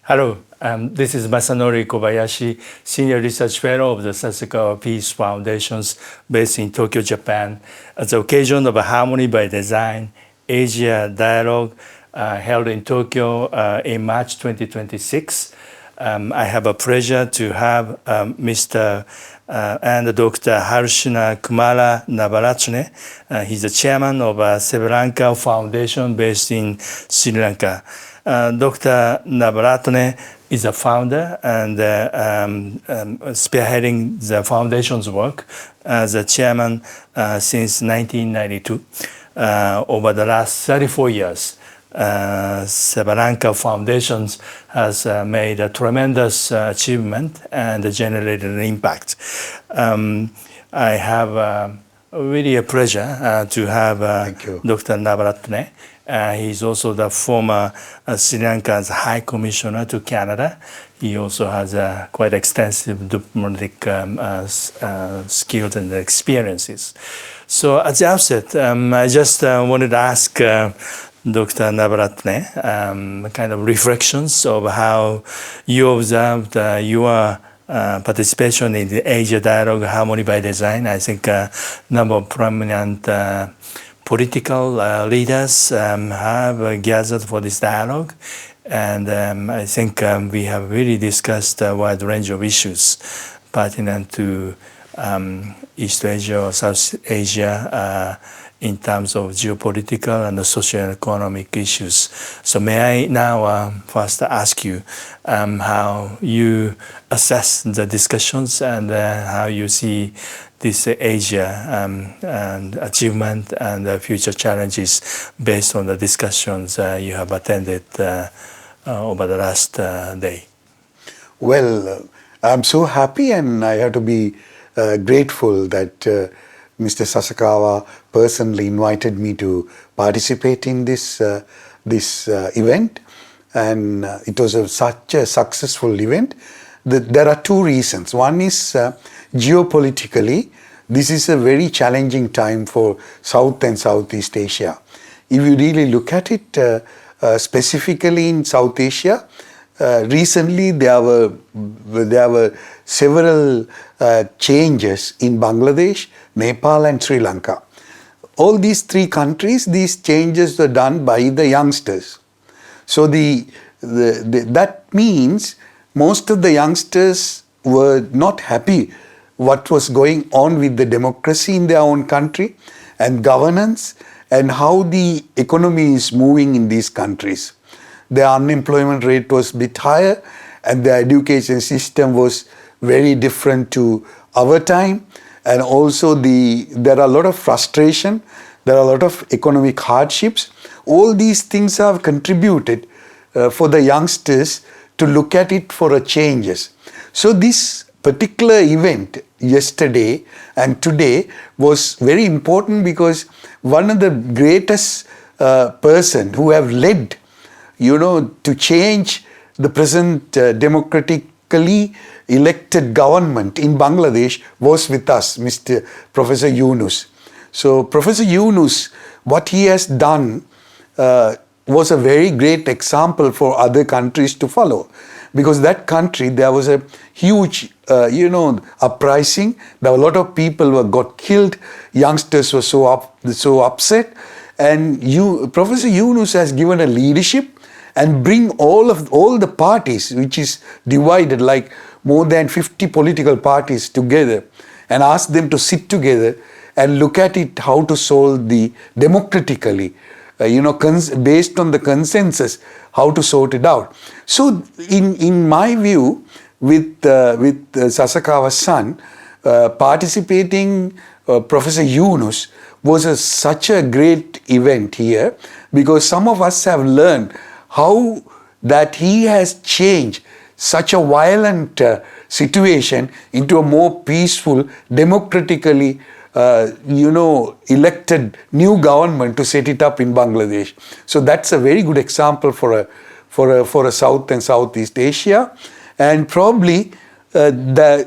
Hello, this is Masanori Kobayashi, Senior Research Fellow of the Sasakawa Peace Foundations based in Tokyo, Japan. At the occasion of a Harmony by Design Asia Dialogue held in Tokyo in March 2026, I have a pleasure to have Mr. And Dr. Harsha Kumara Navaratne. He's the chairman of Sevalanka Foundation based in Sri Lanka. Dr. Navaratne is a founder and spearheading the foundation's work as a chairman since 1992. Over the last 34 years, Sevalanka Foundation has made a tremendous achievement and generated an impact. I have really a pleasure to have Dr. Navaratne. He's also the former Sri Lanka's High Commissioner to Canada. He also has quite extensive diplomatic skills and experiences. So at the outset, I just wanted to ask Dr. Navaratne kind of reflections of how you observed your participation in the Asia Dialogue Harmony by Design. I think a number of prominent political leaders have gathered for this dialogue, and I think we have really discussed a wide range of issues pertinent to East Asia or South Asia in terms of geopolitical and socio-economic issues. So may I now first ask you how you assess the discussions and how you see this Asia achievement and future challenges based on the discussions you have attended over the last day. Well, I'm so happy and I have to be grateful that Mr. Sasakawa personally invited me to participate in this event, and it was such a successful event. There are two reasons. One is geopolitically, this is a very challenging time for South and Southeast Asia. If you really look at it, specifically in South Asia, recently there were several changes in Bangladesh, Nepal and Sri Lanka. All these three countries, these changes were done by the youngsters. So that means most of the youngsters were not happy what was going on with the democracy in their own country and governance and how the economy is moving in these countries. The unemployment rate was a bit higher and the education system was very different to our time, and also there are a lot of frustration, there are a lot of economic hardships. All these things have contributed for the youngsters to look at it for changes. So this particular event yesterday and today was very important because one of the greatest person who have led to change the present democratically elected government in Bangladesh was with us, Professor Yunus. So Professor Yunus, what he has done was a very great example for other countries to follow. Because that country, there was a huge, uprising. There were a lot of people who got killed. Youngsters were so upset. And Professor Yunus has given a leadership and bring all the parties, which is divided like more than 50 political parties together, and ask them to sit together and look at it how to solve the democratically, based on the consensus, how to sort it out. So in my view, with Sasakawa's son, participating Professor Yunus was such a great event here, because some of us have learned how that he has changed such a violent situation into a more peaceful, democratically elected new government to set it up in Bangladesh. So that's a very good example for a South and Southeast Asia. And probably the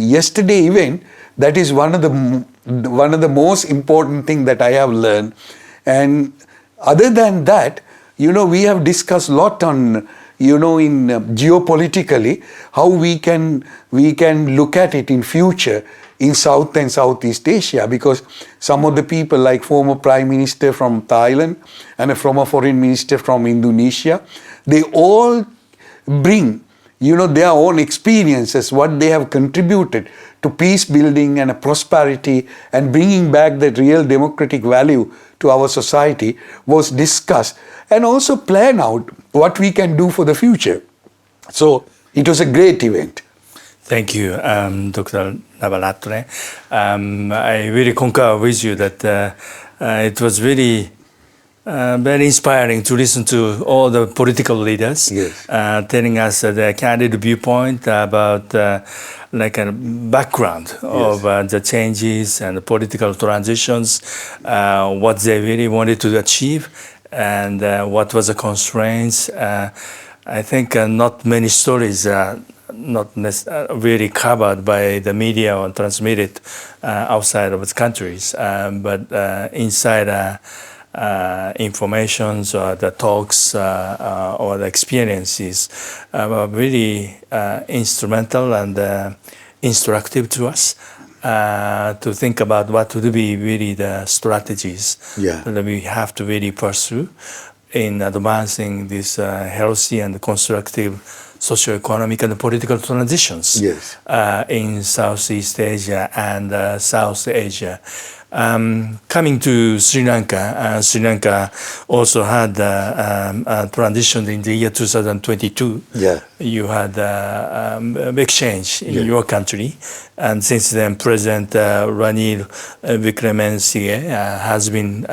yesterday event, that is one of the most important thing that I have learned. And other than that, we have discussed a lot on in geopolitically, how we can look at it in future in South and Southeast Asia, because some of the people like former Prime Minister from Thailand and a former Foreign Minister from Indonesia, they all bring their own experiences, what they have contributed to peace building and prosperity and bringing back that real democratic value to our society was discussed, and also plan out what we can do for the future. So it was a great event. Thank you, Dr. Navaratne. I really concur with you that it was really very inspiring to listen to all the political leaders telling us their candid viewpoint about like a background of the changes and the political transitions, what they really wanted to achieve, and what was the constraints. I think not many stories are not really covered by the media or transmitted outside of its countries, but inside informations or the talks or the experiences were really instrumental and instructive to us to think about what would be really the strategies that we have to really pursue in advancing these healthy and constructive socio-economic and political transitions in Southeast Asia and South Asia. Coming to Sri Lanka, Sri Lanka also had a transition in the year 2022. You had a big change in your country, and since then President Ranil Wickremesinghe has been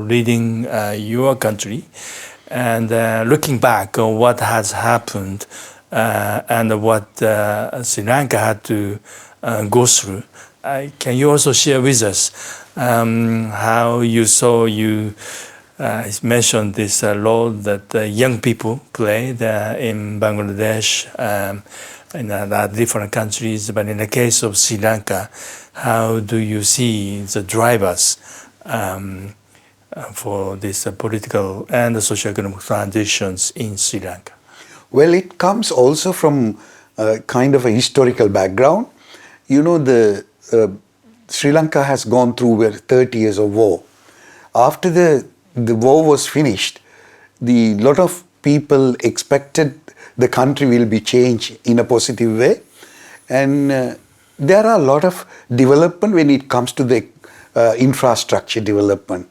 leading your country. And looking back on what has happened and what Sri Lanka had to go through, can you also share with us how you saw, you mentioned this role that young people play in Bangladesh, in different countries, but in the case of Sri Lanka, how do you see the drivers for these political and socio-economic transitions in Sri Lanka? Well, it comes also from kind of a historical background. Sri Lanka has gone through 30 years of war. After the war was finished, lot of people expected the country will be changed in a positive way. And there are a lot of development when it comes to the infrastructure development.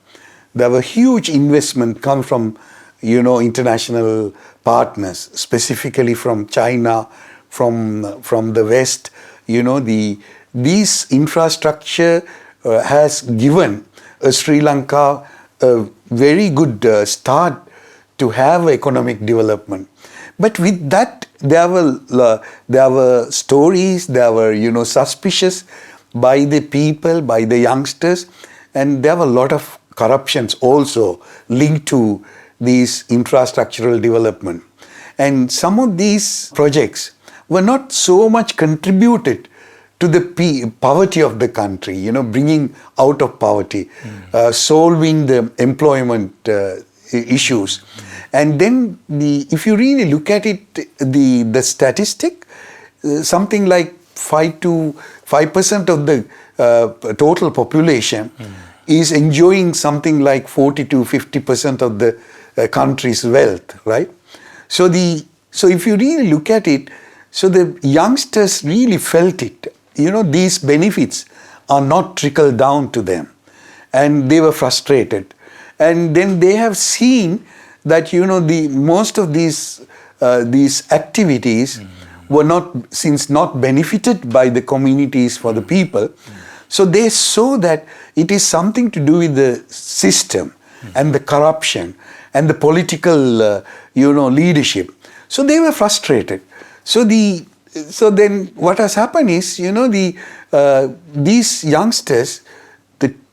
There were huge investment come from, international partners, specifically from China, from the West. This infrastructure has given Sri Lanka a very good start to have economic development. But with that, there were stories, there were suspicious by the people, by the youngsters, and there were a lot of corruptions also linked to these infrastructural development. And some of these projects were not so much contributed to the poverty of the country, bringing out of poverty, solving the employment issues. And then if you really look at it, the statistic, something like 5% of the total population is enjoying something like 40 to 50% of the country's wealth, right? So if you really look at it, so the youngsters really felt it. These benefits are not trickled down to them, and they were frustrated. And then they have seen that most of these activities were not benefited by the communities for the people. So they saw that it is something to do with the system and the corruption and the political leadership. So they were frustrated. So then what has happened is these youngsters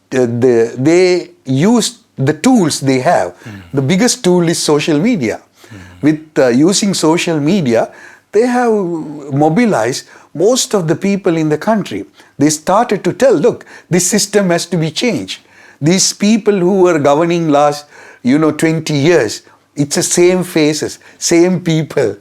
they use the tools they have. The biggest tool is social media. With using social media, they have mobilized most of the people in the country. They started to tell, look, this system has to be changed. These people who were governing last 20 years, it's the same faces, same people,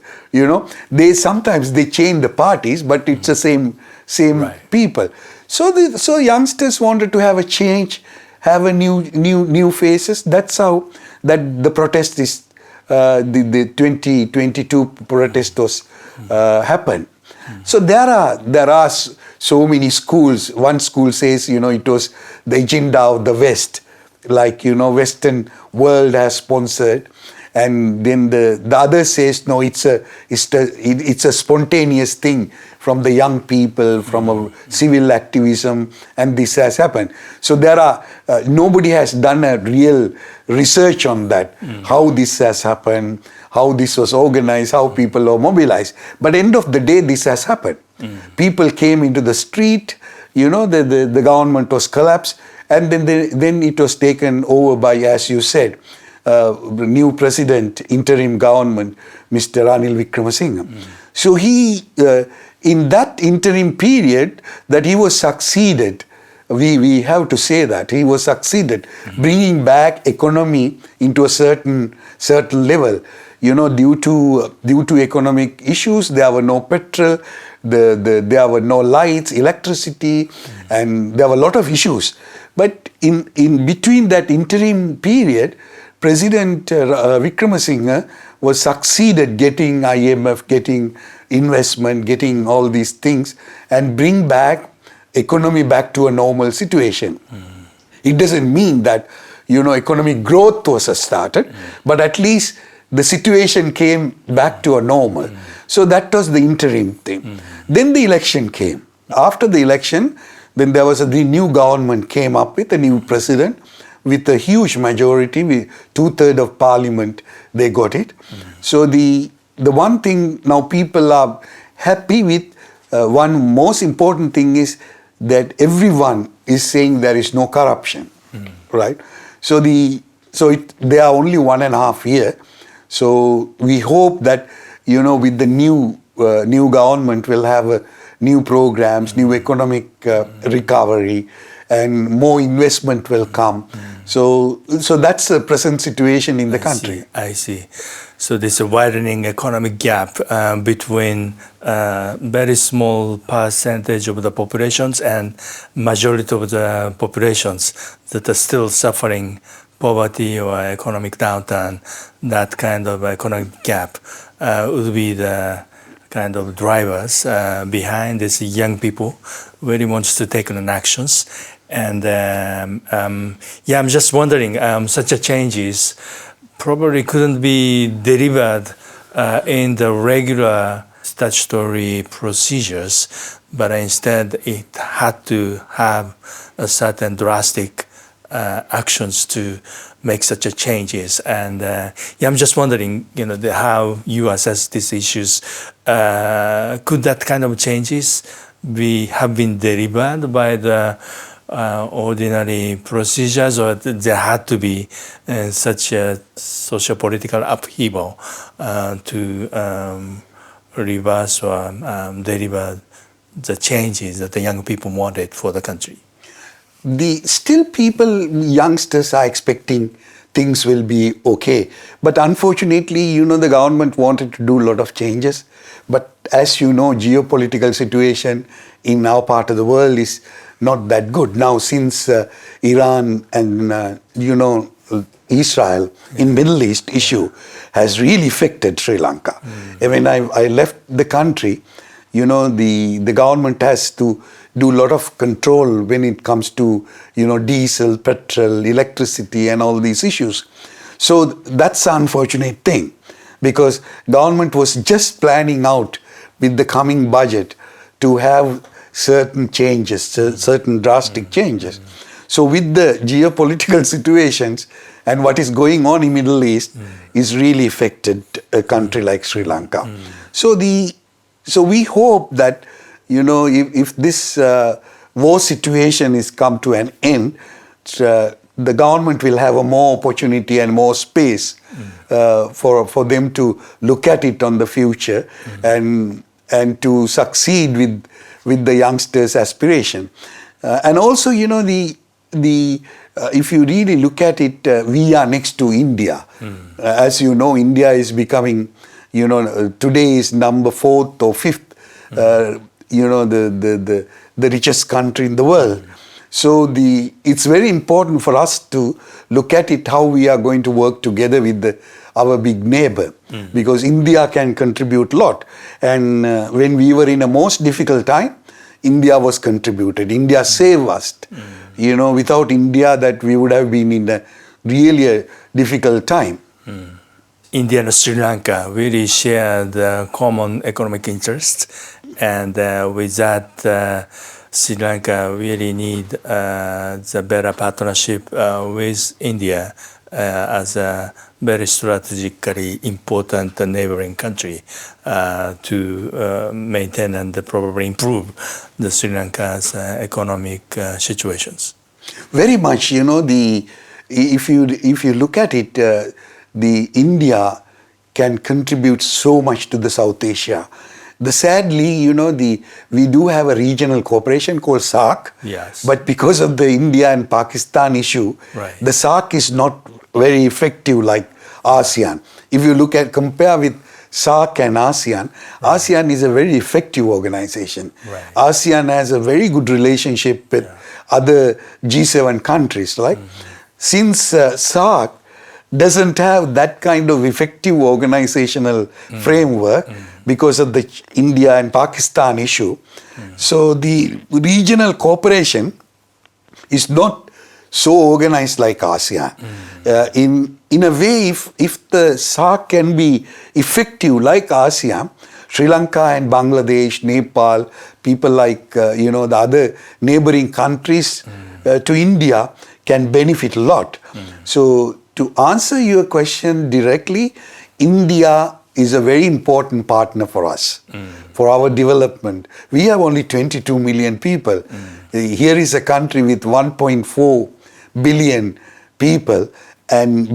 sometimes they change the parties, but it's the same Right. people. So youngsters wanted to have a change, have a new faces. That's how that the protest is, the 2022 protest was happened. So there are so many schools. One school says, it was the agenda of the West, like, Western world has sponsored. And then the other says, no, it's a spontaneous thing from the young people, from a civil activism, and this has happened. So nobody has done a real research on that, how this has happened, how this was organized, how people are mobilized. But end of the day, this has happened. People came into the street, the government was collapsed, and then it was taken over by, as you said, the new president, interim government, Mr. Ranil Wickremesinghe. So he, in that interim period, that he was succeeded. We have to say that he was succeeded, bringing back economy into a certain level. Due to economic issues, there were no petrol, there were no lights, electricity, and there were a lot of issues. But in between that interim period, President Wickremesinghe was succeeded getting IMF, getting investment, getting all these things, and bring back economy back to a normal situation. It doesn't mean that economic growth was started, but at least the situation came back to a normal. So that was the interim thing. Then the election came. After the election, then there was the new government came up with a new president with a huge majority, with 2/3 of parliament, they got it. So the one thing now people are happy with, one most important thing is that everyone is saying there is no corruption, right? So they are only 1.5 years. So we hope that with the new government will have new programs, new economic recovery, and more investment will come. So that's the present situation in the country. I see. So there's a widening economic gap between very small percentage of the populations and majority of the populations that are still suffering poverty or economic downturn. That kind of economic gap would be the kind of drivers behind this young people really wants to take on actions. And I'm just wondering, such a changes probably couldn't be delivered in the regular statutory procedures, but instead it had to have a certain drastic actions to make such a changes. And I'm just wondering, how you assess these issues. Could that kind of changes have been delivered by the ordinary procedures, or there had to be such a socio-political upheaval to reverse or deliver the changes that the young people wanted for the country? Still youngsters are expecting things will be okay. But unfortunately, the government wanted to do a lot of changes. But as you know, geopolitical situation in our part of the world is not that good. Now, since Iran and, Israel in Middle East issue has really affected Sri Lanka. When I left the country, the government has to do a lot of control when it comes to, diesel, petrol, electricity and all these issues. So that's an unfortunate thing, because government was just planning out with the coming budget to have certain changes, certain drastic changes. So with the geopolitical situations and what is going on in Middle East is really affected a country like Sri Lanka. So we hope that, if this war situation is come to an end, the government will have a more opportunity and more space for them to look at it on the future and to succeed with the youngsters' aspiration. And also, if you really look at it, we are next to India. As you know, India is becoming, today is number 4th or 5th, the richest country in the world. So it's very important for us to look at it how we are going to work together with our big neighbor, because India can contribute a lot. And when we were in a most difficult time, India was contributed. India saved us. Without India, that we would have been in a really difficult time. India and Sri Lanka really share the common economic interests, and with that, Sri Lanka really need the better partnership with India as a very strategically important neighboring country to maintain and probably improve the Sri Lanka's economic situations. Very much, if you look at it, the India can contribute so much to the South Asia. Sadly, we do have a regional cooperation called SAARC. Yes. But because of the India and Pakistan issue, the SAARC is not very effective like ASEAN. If you compare with SAARC and ASEAN, ASEAN is a very effective organization. ASEAN has a very good relationship with other G7 countries. Since SAARC doesn't have that kind of effective organizational framework because of the India and Pakistan issue. So the regional cooperation is not so organized like ASEAN. In a way, if the SAARC can be effective like ASEAN, Sri Lanka and Bangladesh, Nepal, people like the other neighboring countries to India can benefit a lot. So to answer your question directly, India is a very important partner for us, for our development. We have only 22 million people. Here is a country with 1.4 billion people and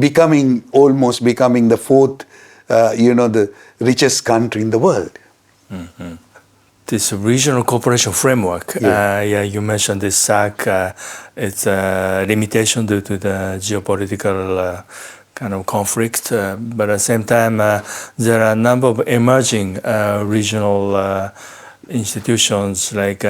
almost becoming the 4th, the richest country in the world. This regional cooperation framework, you mentioned this SAARC, it's a limitation due to the geopolitical kind of conflict, but at the same time, there are a number of emerging regional institutions like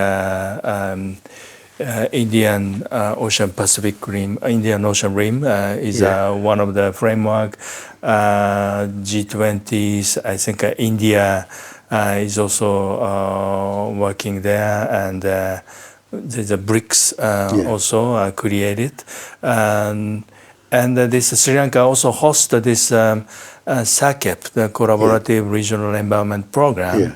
Indian Ocean Pacific Rim, Indian Ocean Rim is one of the framework. G20s, I think India is also working there, and there's a BRICS also created. And this Sri Lanka also hosts this SACEP, the Collaborative Regional Environment Program.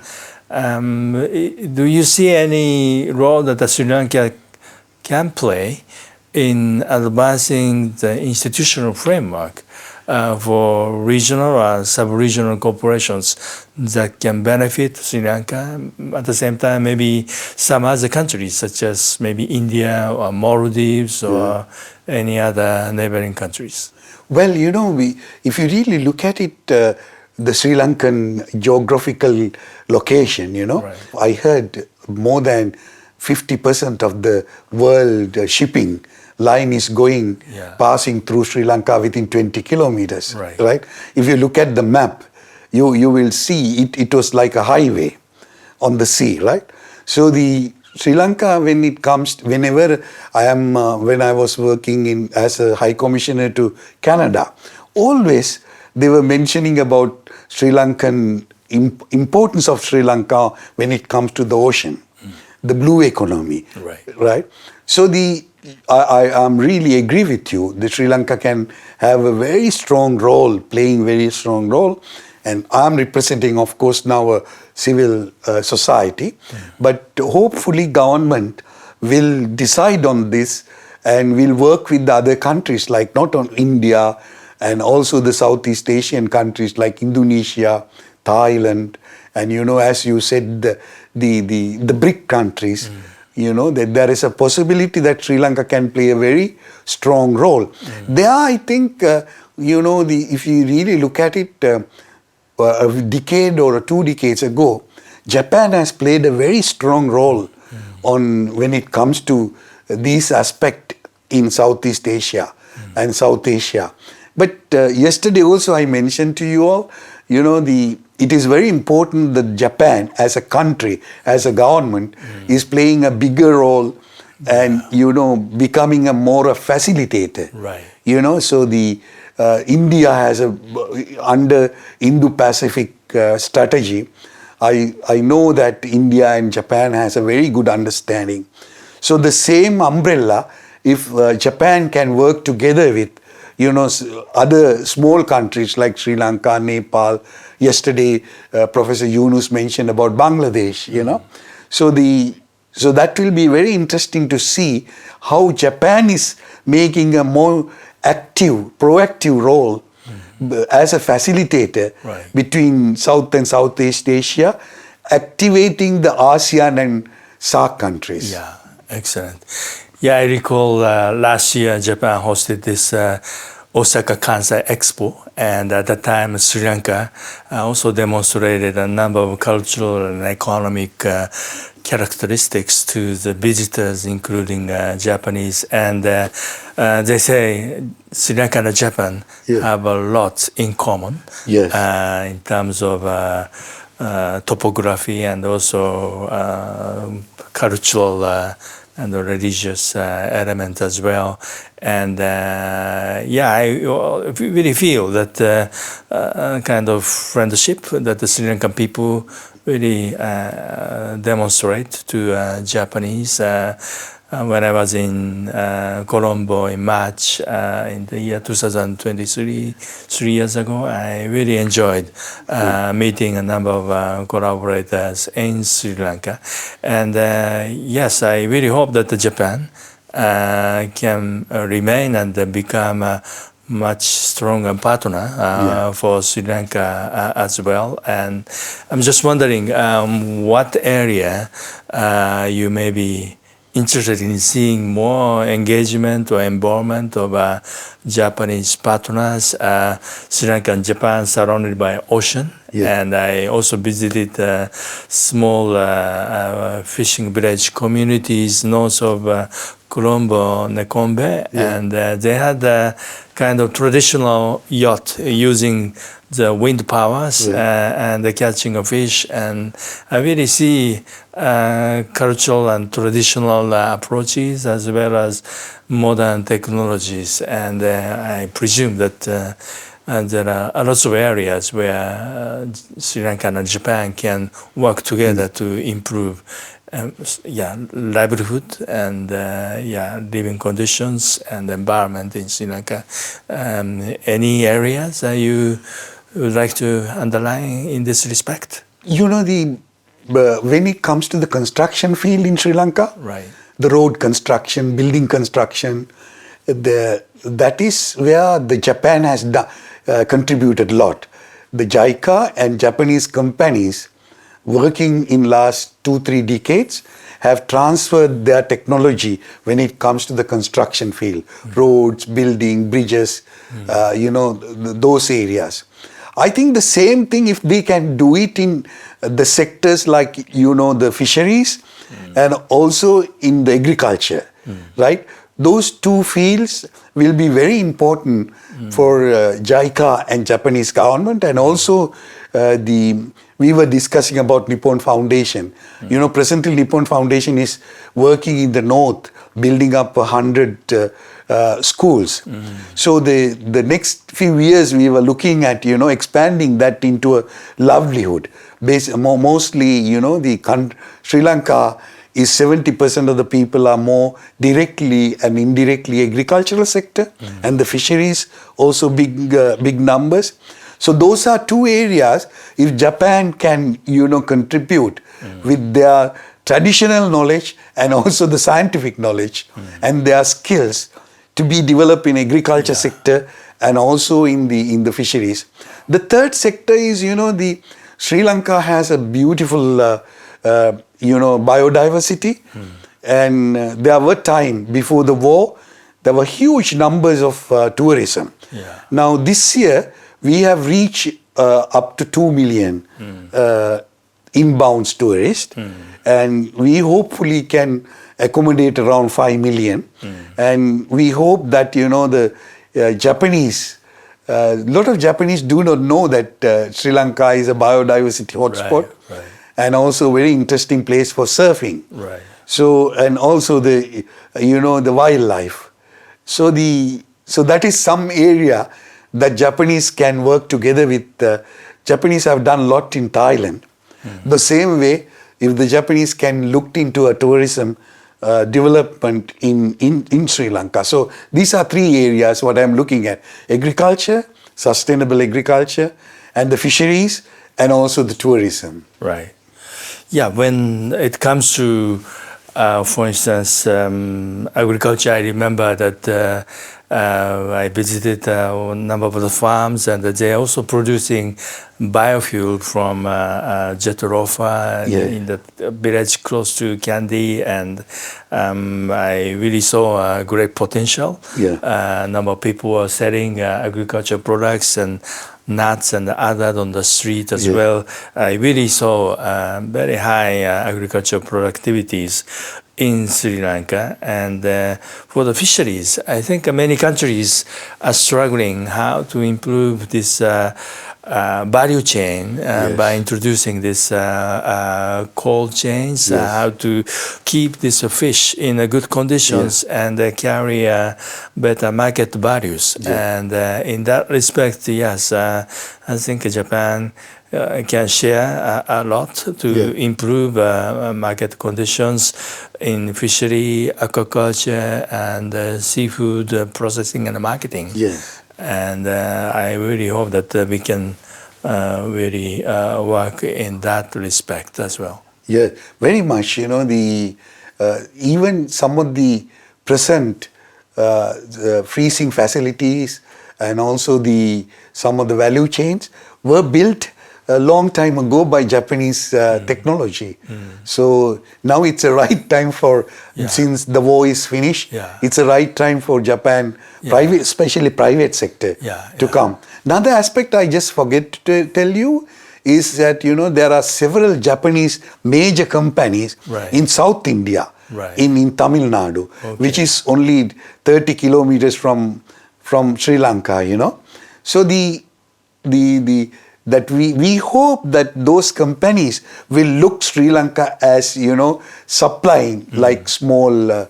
Do you see any role that the Sri Lanka can play in advancing the institutional framework for regional or sub-regional corporations that can benefit Sri Lanka? At the same time, maybe some other countries such as maybe India or Maldives or any other neighboring countries? Well, if you really look at it, the Sri Lankan geographical location, I heard more than 50% of the world shipping line is passing through Sri Lanka within 20 kilometers, right? If you look at the map, you will see it was like a highway on the sea, right? So the Sri Lanka, whenever when I was working as a High Commissioner to Canada, always they were mentioning about Sri Lankan importance of Sri Lanka when it comes to the ocean, the blue economy, right? So I really agree with you. The Sri Lanka can have a very strong role, playing very strong role, and I'm representing, of course, now a civil society, but hopefully government will decide on this and will work with the other countries, like not on India, and also the Southeast Asian countries like Indonesia, Thailand, and as you said, the BRIC countries. That there is a possibility that Sri Lanka can play a very strong role. There, I think, if you really look at it, a decade or 2 decades ago, Japan has played a very strong role when it comes to these aspects in Southeast Asia and South Asia. But yesterday also I mentioned to you all, it is very important that Japan as a country, as a government, is playing a bigger role and, becoming a facilitator. Right. So the India has under Indo-Pacific strategy, I know that India and Japan has a very good understanding. So the same umbrella, if Japan can work together with, other small countries like Sri Lanka, Nepal. Yesterday, Professor Yunus mentioned about Bangladesh, So that will be very interesting to see how Japan is making a more proactive role as a facilitator between South and Southeast Asia, activating the ASEAN and SAARC countries. Yeah, excellent. Yeah, I recall last year Japan hosted this Osaka Kansai Expo, and at that time Sri Lanka also demonstrated a number of cultural and economic characteristics to the visitors, including Japanese. And they say Sri Lanka and Japan have a lot in common in terms of topography and also cultural and the religious element as well. And I really feel that kind of friendship that the Sri Lankan people really demonstrate to Japanese. When I was in Colombo in March in the year 2023, 3 years ago, I really enjoyed meeting a number of collaborators in Sri Lanka. And yes, I really hope that Japan can remain and become a much stronger partner for Sri Lanka as well. And I'm just wondering what area you may be interested in seeing more engagement or involvement of Japanese partners. Sri Lanka and Japan surrounded by ocean. And I also visited small fishing village communities north of Colombo, Nekombe, and they had a kind of traditional yacht using the wind powers and the catching of fish. And I really see cultural and traditional approaches as well as modern technologies. And I presume that there are lots of areas where Sri Lanka and Japan can work together to improve livelihood and living conditions and environment in Sri Lanka. Any areas that you would like to underline in this respect? When it comes to the construction field in Sri Lanka, the road construction, building construction, that is where the Japan has contributed a lot. The JICA and Japanese companies working in last 2-3 decades have transferred their technology when it comes to the construction field, roads, building, bridges, those areas. I think the same thing, if they can do it in the sectors like, the fisheries and also in the agriculture, right? Those two fields will be very important for JICA and Japanese government, and also we were discussing about Nippon Foundation. Presently Nippon Foundation is working in the north, building up 100 schools. So the next few years we were looking at, expanding that into a livelihood. Mostly, Sri Lanka is 70% of the people are more directly and indirectly agricultural sector, and the fisheries also big numbers. So those are two areas. If Japan can, contribute with their traditional knowledge and also the scientific knowledge and their skills to be developed in agriculture sector and also in the fisheries. The third sector is, the Sri Lanka has a beautiful, biodiversity, and there were time before the war, there were huge numbers of tourism. Now this year, we have reached up to 2 million inbound tourists, and we hopefully can accommodate around 5 million. And we hope that, the Japanese, a lot of Japanese do not know that Sri Lanka is a biodiversity hotspot and also very interesting place for surfing. Right. So, and also the wildlife. So that is some area that Japanese can work together with. Japanese have done a lot in Thailand. The same way, if the Japanese can look into a tourism development in Sri Lanka. So these are 3 areas what I'm looking at: agriculture, sustainable agriculture, and the fisheries, and also the tourism. Right. Yeah, when it comes to, for instance, agriculture, I remember that I visited a number of the farms, and they're also producing biofuel from Jetarofa in the village close to Kandy, and I really saw a great potential. A number of people are selling agriculture products and nuts and others on the street as well. I really saw very high agricultural productivities in Sri Lanka. And for the fisheries, I think many countries are struggling how to improve this value chain by introducing this cold chains, how to keep this fish in good conditions and carry better market values. And in that respect, yes, I think Japan can share a lot to improve market conditions in fishery, aquaculture, and seafood processing and marketing. And I really hope that we can really work in that respect as well. Yeah, very much. Even some of the present freezing facilities and also some of the value chains were built a long time ago by Japanese technology. So now it's a right time for, since the war is finished, it's a right time for Japan, private, especially private sector, to come. Another aspect I just forget to tell you is that, there are several Japanese major companies in South India, in Tamil Nadu, which is only 30 kilometers from Sri Lanka, So that we hope that those companies will look Sri Lanka as, supplying like small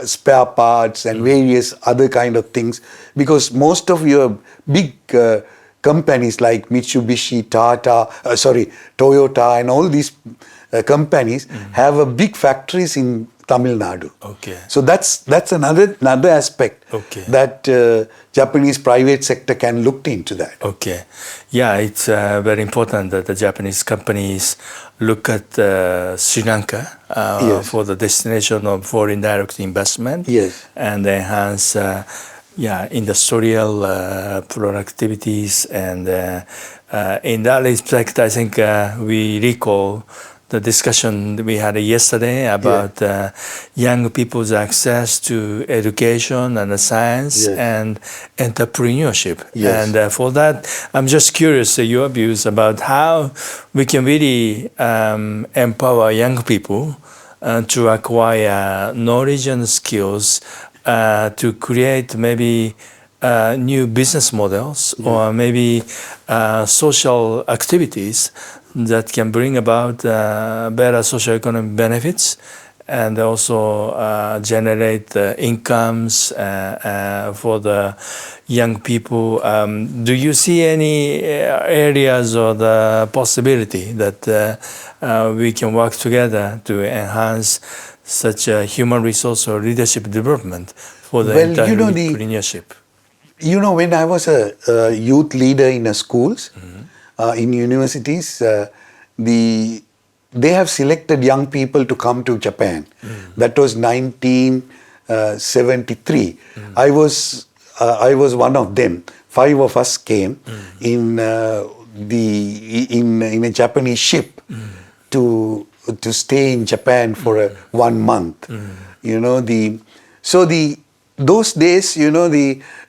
spare parts and various other kind of things, because most of your big companies like Mitsubishi, Toyota and all these companies have a big factories in Tamil Nadu. So that's another aspect that Japanese private sector can look into that. Yeah, it's very important that the Japanese companies look at Sri Lanka for the destination of foreign direct investment and enhance industrial productivities. And in that respect, I think we recall the discussion we had yesterday about young people's access to education and science and entrepreneurship. And for that, I'm just curious your views about how we can really empower young people to acquire knowledge and skills to create maybe new business models or maybe social activities that can bring about better socioeconomic benefits and also generate incomes for the young people. Do you see any areas or the possibility that we can work together to enhance such a human resource or leadership development for the entire entrepreneurship? When I was a youth leader in schools, in universities, they have selected young people to come to Japan. That was 1973. I was one of them. 5 of us came in a Japanese ship to stay in Japan for 1 month. Those days,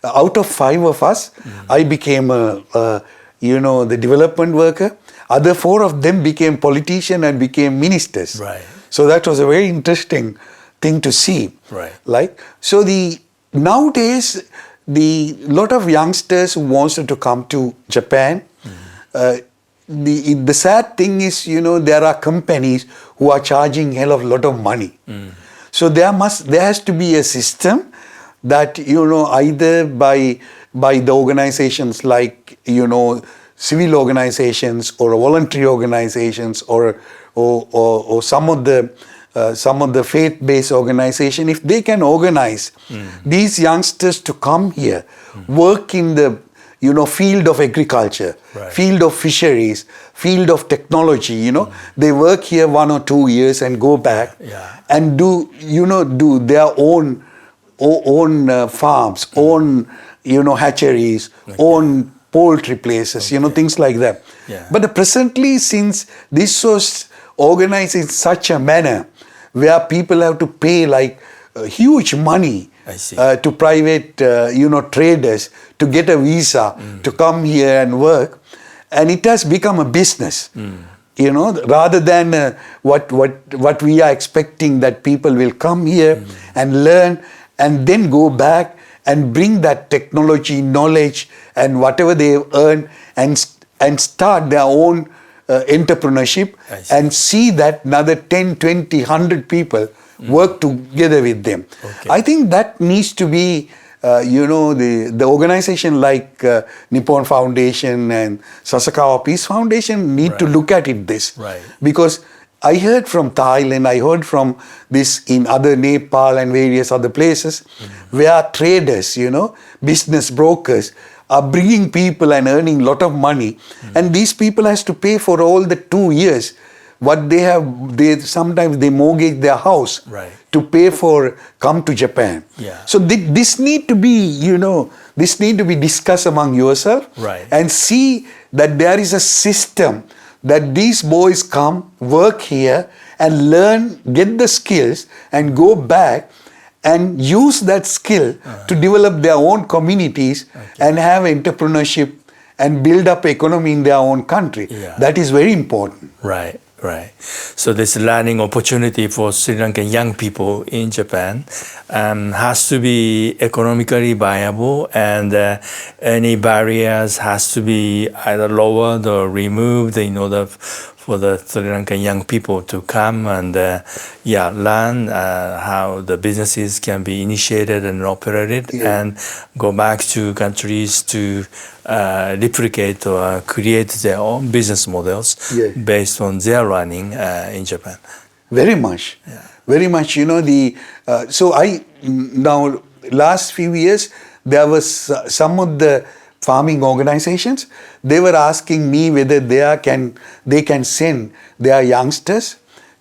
out of 5 of us, I became the development worker. Other 4 of them became politicians and became ministers. So that was a very interesting thing to see. Right. Like, so nowadays, lot of youngsters who wanted to come to Japan, the sad thing is, there are companies who are charging lot of money. So there has to be a system that, either by the organizations like, civil organizations or voluntary organizations or some of the faith-based organization, if they can organize these youngsters to come here, work in the field of agriculture, Right. field of fisheries, field of technology, they work here 1 or 2 years and go back and do their own farms, own hatcheries, own poultry places, things like that. Yeah. But presently, since this was organized in such a manner where people have to pay like huge money I see. to private, traders to get a visa to come here and work, and it has become a business. Rather than what we are expecting, that people will come here and learn and then go back and bring that technology, knowledge, and whatever they have earned and start their own entrepreneurship and see that another 10, 20, 100 people work together with them. Okay. I think that needs to be, the organization like Nippon Foundation and Sasakawa Peace Foundation need to look at it this. Right. Because I heard from Thailand, I heard from this in other Nepal and various other places where traders, business brokers are bringing people and earning lot of money, and these people has to pay for all the 2 years what they have. Sometimes they mortgage their house to pay for come to Japan. Yeah. So this need to be discussed among yourself and see that there is a system that these boys come, work here and learn, get the skills and go back and use that skill to develop their own communities and have entrepreneurship and build up economy in their own country. Yeah. That is very important. Right. So this learning opportunity for Sri Lankan young people in Japan has to be economically viable, and any barriers has to be either lowered or removed in order for the Sri Lankan young people to come and learn how the businesses can be initiated and operated and go back to countries to replicate or create their own business models based on their learning in Japan. Very much. Very much. So now last few years, there was some of the farming organizations, they were asking me whether they can send their youngsters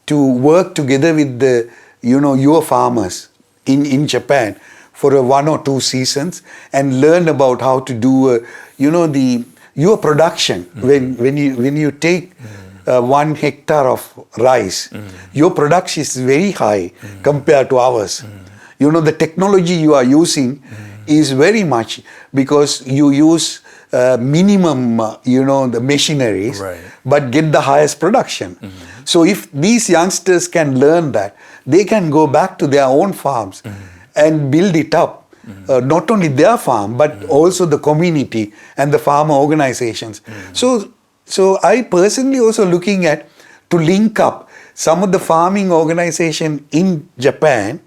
to work together with the your farmers in Japan for 1 or 2 seasons and learn about how to do your production. When you take 1 hectare of rice, your production is very high compared to ours. The technology you are using is very much because you use minimum, the machineries, but get the highest production. So if these youngsters can learn that, they can go back to their own farms and build it up. Not only their farm, but also the community and the farmer organizations. So I personally also looking at to link up some of the farming organization in Japan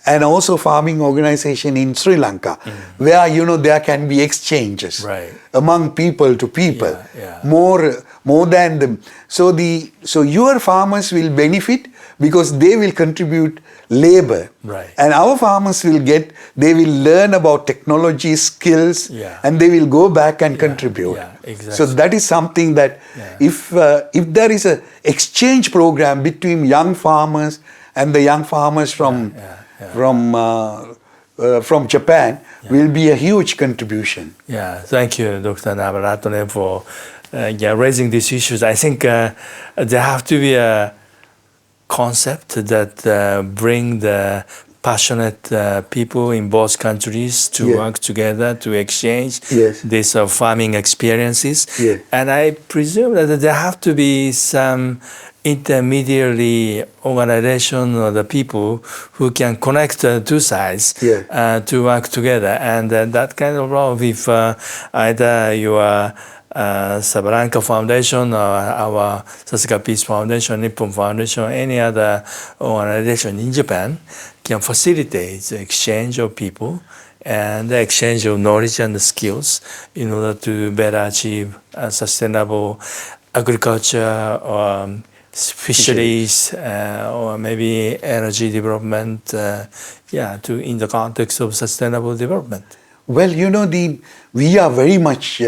and also farming organization in Sri Lanka, where there can be exchanges among people to people, more than them. So your farmers will benefit because they will contribute labor, and our farmers they will learn about technology skills, and they will go back and contribute. Exactly. So that is something that if there is a exchange program between young farmers and the young farmers from Japan, will be a huge contribution. Thank you, Dr. Navaratne, for raising these issues. I think there have to be a concept that bring the passionate people in both countries to Yeah. work together to exchange Yes. these farming experiences. Yeah. And I presume that there have to be some intermediary organization or the people who can connect the two sides Yeah. to work together. And that kind of role with either your Sevalanka Foundation or our Sasakawa Peace Foundation, Nippon Foundation, or any other organization in Japan can facilitate the exchange of people and the exchange of knowledge and skills in order to better achieve sustainable agriculture or fisheries or maybe energy development, in the context of sustainable development. Well, we are very much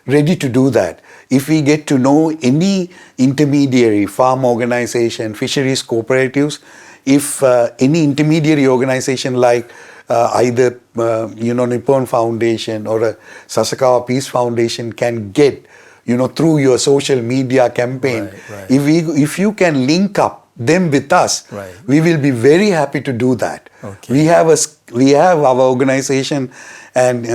ready to do that. If we get to know any intermediary, farm organization, fisheries cooperatives, if any intermediary organization like either Nippon Foundation or a Sasakawa Peace Foundation can get, through your social media campaign, Right. if you can link up them with us, Right. we will be very happy to do that. Okay. We have our organization and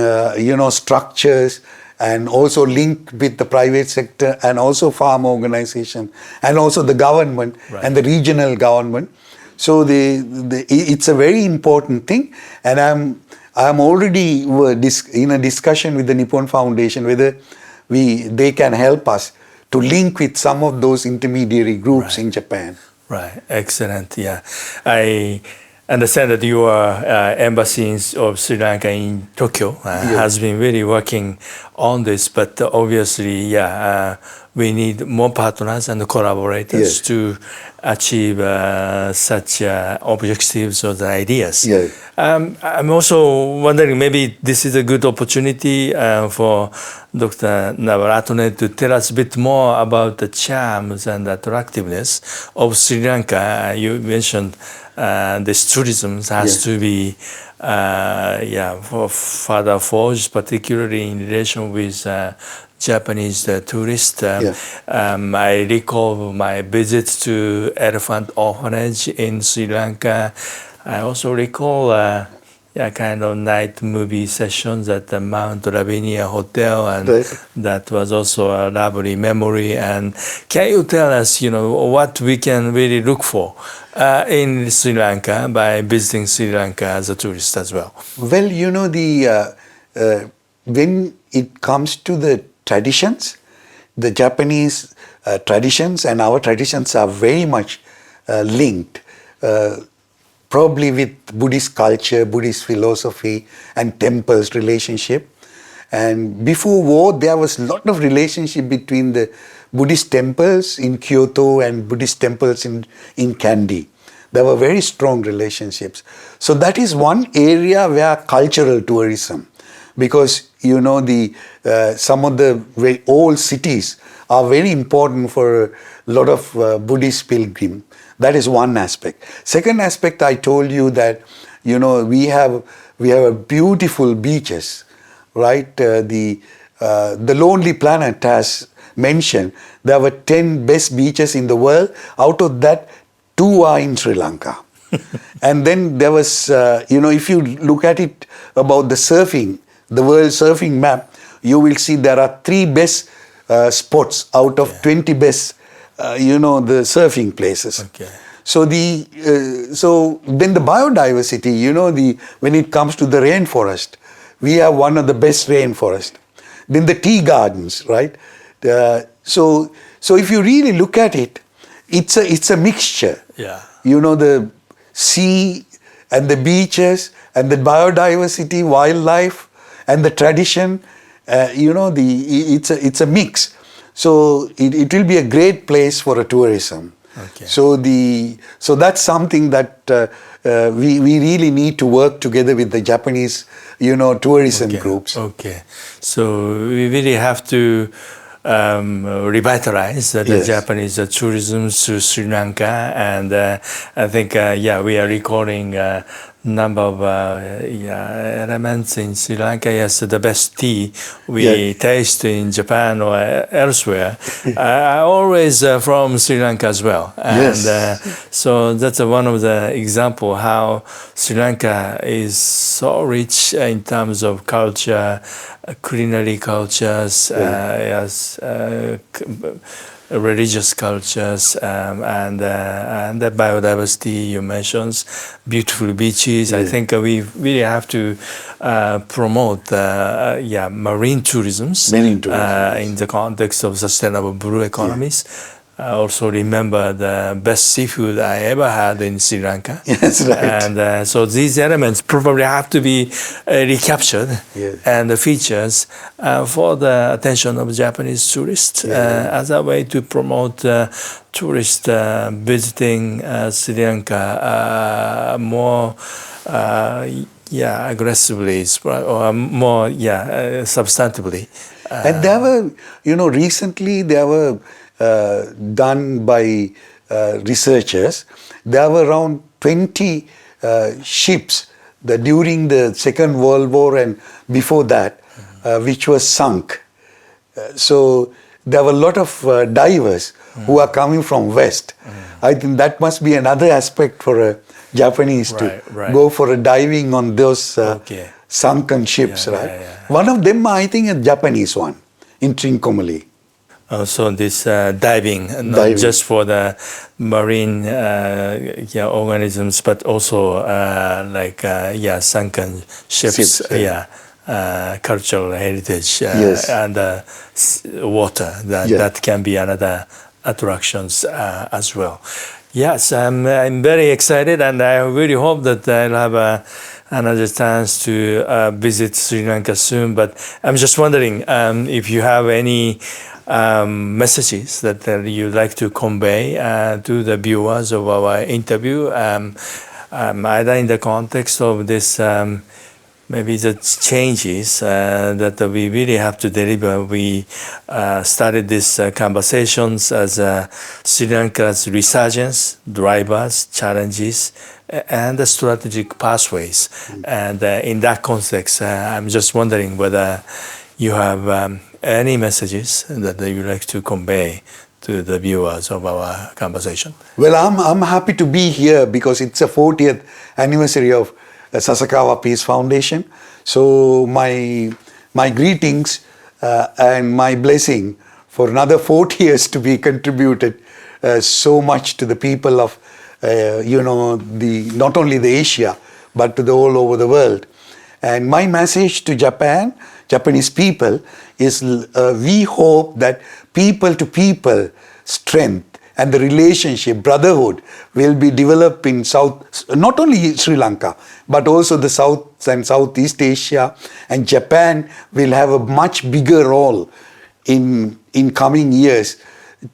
structures, and also link with the private sector and also farm organization and also the government and the regional government. So it's a very important thing, and I'm already in a discussion with the Nippon Foundation whether they can help us to link with some of those intermediary groups in Japan. Right, excellent. Yeah, I understand that your embassy of Sri Lanka in Tokyo has been really working on this, but obviously, we need more partners and collaborators to achieve such objectives or the ideas. Yes. I'm also wondering, maybe this is a good opportunity for Dr. Navaratne to tell us a bit more about the charms and attractiveness of Sri Lanka. You mentioned this tourism has to be further forged, particularly in relation with Japanese tourists. I recall my visit to Elephant Orphanage in Sri Lanka. I also recall kind of night movie sessions at the Mount Lavinia Hotel, and that was also a lovely memory. And can you tell us, what we can really look for in Sri Lanka by visiting Sri Lanka as a tourist as well? Well, when it comes to the traditions, the Japanese traditions and our traditions are very much linked. Probably with Buddhist culture, Buddhist philosophy, and temples relationship. And before war, there was a lot of relationship between the Buddhist temples in Kyoto and Buddhist temples in Kandy. There were very strong relationships. So that is one area where cultural tourism, because some of the very old cities are very important for a lot of Buddhist pilgrims. That is one aspect. Second aspect, I told you that we have beautiful beaches, right? The Lonely Planet has mentioned there were 10 best beaches in the world. Out of that, 2 are in Sri Lanka. And then there was, if you look at it about the surfing, the world surfing map, you will see there are 3 best spots out of 20 best the surfing places. Okay. So then the biodiversity, when it comes to the rainforest, we have one of the best rainforest. Then the tea gardens, right? So if you really look at it, it's a mixture. Yeah. The sea and the beaches and the biodiversity, wildlife and the tradition, it's a mix. So it will be a great place for a tourism. Okay. So that's something that we really need to work together with the Japanese, tourism groups. Okay. So we really have to revitalize the Japanese tourism to Sri Lanka, and I think we are recalling number of elements in Sri Lanka. Yes, the best tea we taste in Japan or elsewhere are always from Sri Lanka as well. And so that's one of the example how Sri Lanka is so rich in terms of culture, culinary cultures, religious cultures, and the biodiversity you mentioned, beautiful beaches. I think we really have to promote marine tourism in the context of sustainable blue economies. I also remember the best seafood I ever had in Sri Lanka. Yes, right. And so these elements probably have to be recaptured and the features for the attention of Japanese tourists as a way to promote tourists visiting Sri Lanka more aggressively or more substantively. And there were, recently there were done by researchers. There were around 20 ships that during the Second World War and before that, which was sunk. So there were a lot of divers who are coming from West. I think that must be another aspect for a Japanese to go for a diving on those sunken ships, right? One of them, I think, a Japanese one in Trincomalee. So this diving, not just for the marine organisms, but also sunken ships, cultural heritage and water. That can be another attractions as well. Yes, I'm very excited, and I really hope that I'll have another chance to visit Sri Lanka soon. But I'm just wondering if you have any messages that you'd like to convey to the viewers of our interview, either in the context of this maybe the changes that we really have to deliver. We started these conversations as Sri Lanka's resurgence, drivers, challenges, and the strategic pathways. And in that context, I'm just wondering whether you have any messages that you'd like to convey to the viewers of our conversation. Well, I'm happy to be here because it's a 40th anniversary of Sasakawa Peace Foundation. So my greetings and my blessing for another 40 years to be contributed so much to the people of not only the Asia but to the all over the world. And my message to Japanese people is we hope that people to people strength and the relationship, brotherhood will be developed in not only Sri Lanka, but also the South and Southeast Asia, and Japan will have a much bigger role in coming years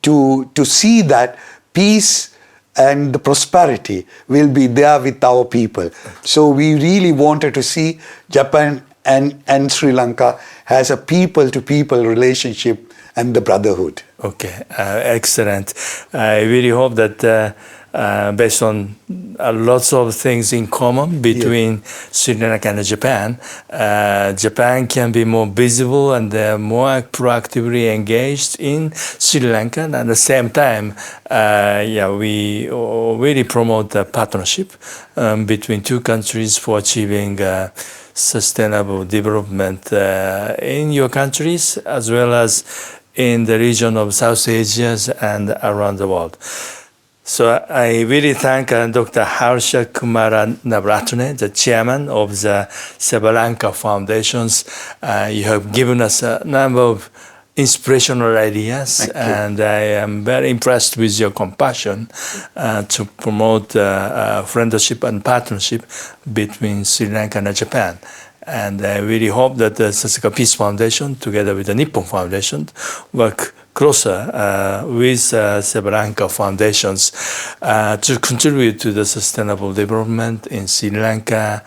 to see that peace and the prosperity will be there with our people. So we really wanted to see Japan and Sri Lanka has a people-to-people relationship and the brotherhood. Okay, excellent. I really hope that based on lots of things in common between Sri Lanka and Japan, Japan can be more visible and more proactively engaged in Sri Lanka. And at the same time, we really promote the partnership between two countries for achieving sustainable development in your countries as well as in the region of South Asia and around the world. So I really thank Dr. Harsha Kumara Navaratne, the chairman of the Sevalanka Foundations. You have given us a number of inspirational ideas, and I am very impressed with your compassion to promote friendship and partnership between Sri Lanka and Japan. And I really hope that the Sasakawa Peace Foundation, together with the Nippon Foundation, work closer with Sevalanka Foundations to contribute to the sustainable development in Sri Lanka,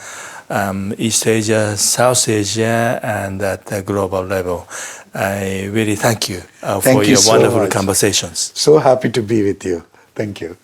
East Asia, South Asia, and at the global level. I really thank you for your wonderful conversations. So happy to be with you. Thank you.